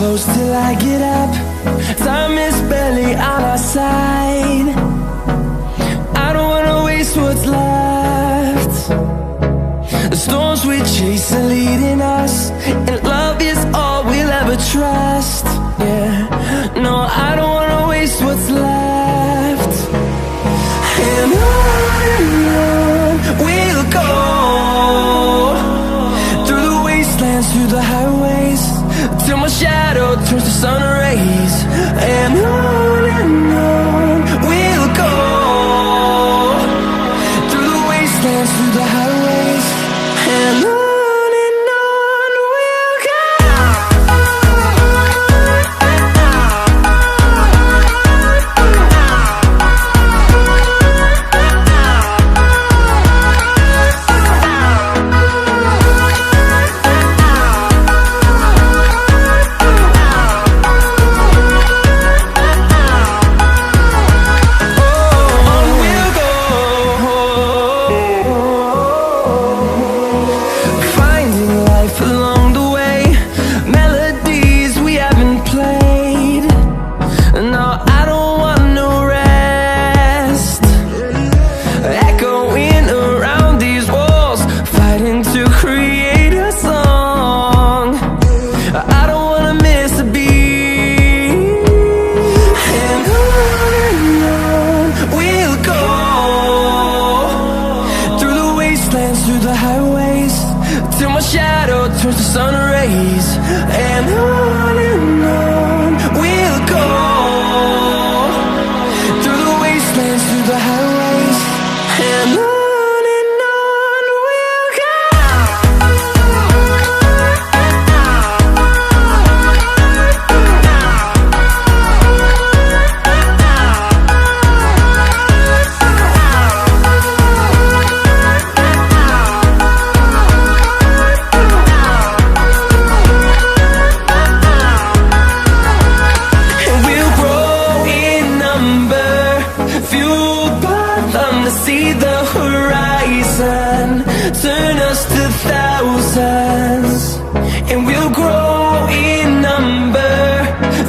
close till I get up. Time is barely on our side. I don't wanna waste what's left. The storms we chase are leading us, and love is all we'll ever trust. Yeah, no, I don't wanna waste what's left. And on we'll go, through the wastelands, through the highways, till my shadow turns to sun rays. And on we'll go, through the wastelands, through the highways, and on we'll go. Through the highways, till my shadow turns to sun rays. And on we'll go, through the wastelands, through the highways, and on we'll go. See the horizon, turn us to thousands, and we'll grow in number,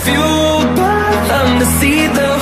fueled by them to see the